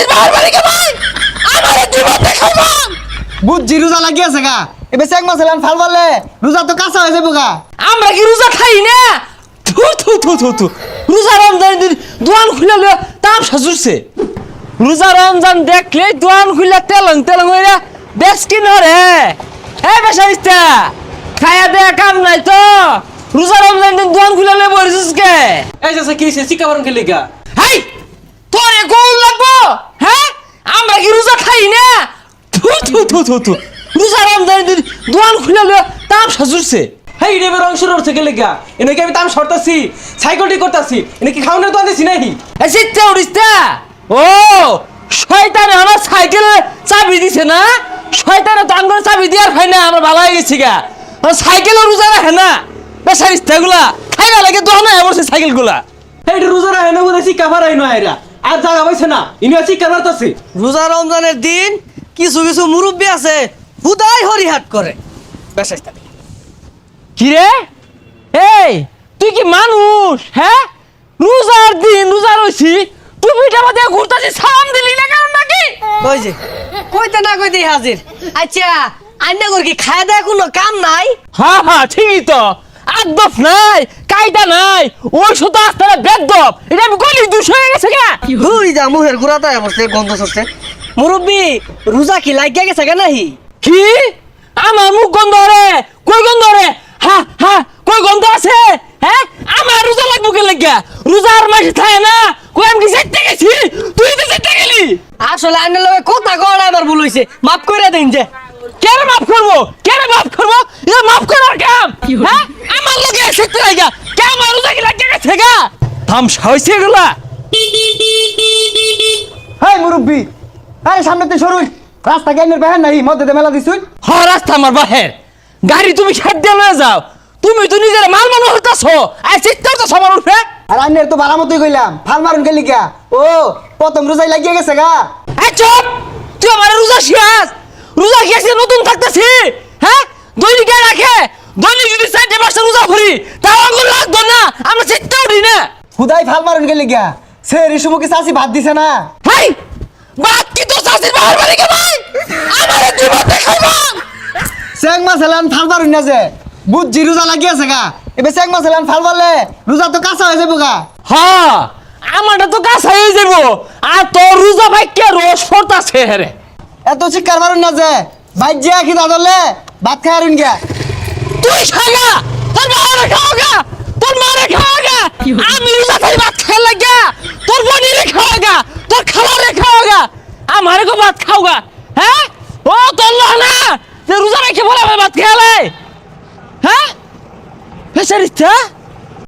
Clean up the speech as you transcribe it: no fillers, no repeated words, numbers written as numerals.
চাষির বাহার বাড়ি কে ভাই আমারে জীবন দেখাইবা বুঝছি রোজা লাগিয়েছে গা এবার চেক মাছ এলান ফাল বললে রোজা তো কাঁচা হয়ে যাবো গা। আমরা কি রোজা খাই না থু থু থু থু থু রোজা রমজান দিন দোয়ান খুলে লয়ে তামসা জুড়ছে রোজা রমজান দেখলে দোয়ান খুলে তেলং তেলং হইরা বেশ কি নরে হে বেশাইস্তা খায়া দে কাম নাই তো রোজা রমজান দিন দোয়ান খুলে লয়ে বসিস কে এই যে কি হইছে শিক্ষা বারণ খেলি গা হেই তোরে গোল লাগবো হ্যাঁ আমরা কি রোজা খাই না থু থু থু থু থু রোজা রমজান দিন দোয়ান খুলে লয়ে তামসা জুড়ছে হেই রে বের অংশ রছে গেলে গা এনে কি আমি তাম সরতাছি সাইকেলটি করতাছি এনে কি খাওনের তো আনতেছি নাহি এসিতে উড়িস্তা ও শয়তানে আমার সাইকেলে চাবি দিছে না শয়তানে তো আঙ্গুলে চাবি দিয়ার হয় না আমরা ভালো হয়ে গেছি গা সাইকেলও রোজা রাখে না বেসারিস্তাগুলা খাইবা লাগে দোহানা বসে সাইকেলগুলা হেই রোজা রায় না বলে শিক্ষা বাড়াই না এরা আর জায়গা পাইছে না ইনি শিক্ষা বাড়তাছে রোজা রমজানের দিন কিছু কিছু মুরব্বী আছে হুদাই হরিহাট করে বেশাইস্তা কি রে এই তুই কি মানুষ হ্যাঁ রোজার দিন রোজা রইছি টুপিটা বাদে ঘুরতাছি সালাম দিলি না কারণ নাকি কই যে কইতে না কইতে হাজির আচ্ছা আইনা কর কি খায় দেয় কোনো কাম নাই হ্যাঁ হ্যাঁ ঠিকই তো আদব নাই কায়দা নাই ওই শুধু আস্তারা বেদব এটা আমি কইলি দুষ হয়ে গেছে গা হুই যা মুহের গুড়াটা বসে গন্ধ সরছে মুরব্বী রোজা কি লাগিয়া গেছে গা নাহি কি আমার মুখ গন্ধ রে কই গন্ধ রে হা হা কই গন্ধ আছে হ্যাঁ আমার রোজা লাগবো কে লাগিয়া রোজার মাসে থাকে না কই আমি কি যেতে গেছি তুই তো যেতে গেলি আসলে আইনের লগে কথা কওয়া আমার ভুল হইছে মাফ করে দেন যে কেন মাফ করবো কেন মাফ করবো এটা মাফ করার কাম হ্যাঁ আমার লগে যেতে লাগা কে আমার রোজা কি লাগিয়া গেছে গা থামসা হইছে এগুলা হাই মুরব্বী আরে সামনে তো সরুই রাস্তা কেনের বেহান নাই মধ্যে মেলা দিছুই হ রাস্তা আমার বাহের গাড়ি তুমি খেত দিয়ে লয়ে যাও তুমি তো নিজের মাল মানুষ হইতাছো আর চিত্তার তো সবার উঠে আর আইনের তো ভালো মতোই কইলাম ফাল মারুন গেলি গা ও প্রথম রোজাই লাগিয়ে গেছে গা এই চুপ তুই আমার রোজা শিয়াস রোজা গেছে নতুন থাকতেছি হ্যাঁ দৈনিক রাখে দৈনিক যদি 4-5টা রোজা ভরি তাও আঙ্গুল লাগতো না আমরা চিত্তা উঠি না হুদাই ফাল মারুন গেলি গা সে রিসুমুকে চাষি ভাত দিছে না হাই বাদ কি তো চাষির বাহার বাড়ি কে ভাই আমার জীবন দেখাইবা চেক মাছ এলান ফাল মারুন না যে বুঝছি রোজা লাগিয়েছে গা এবার চেক মাছ এলান ফাল মারলে রোজা তো কাঁচা হয়ে যাবো গা হ্যাঁ আমারটা তো কাছে হয়ে যাবো আর তোর রোজা ভাই কে রোজ পড়তাছে রে এত চিৎকার মারুন না যে বাইক যে কি দাদলে ভাত খাই আরুন গা তুই খাগা তোর মারে খাওগা তোর মারে খাওগা আমি রোজা খাই ভাত খাই লাগা তোর বোনিরে খাওগা তোর খালারে খাওগা আমারে কো ভাত খাওগা হ্যাঁ ও তোর না যে রোজা রেখে বলে ভাত খেলে হ্যাঁ ফেসারিস্তা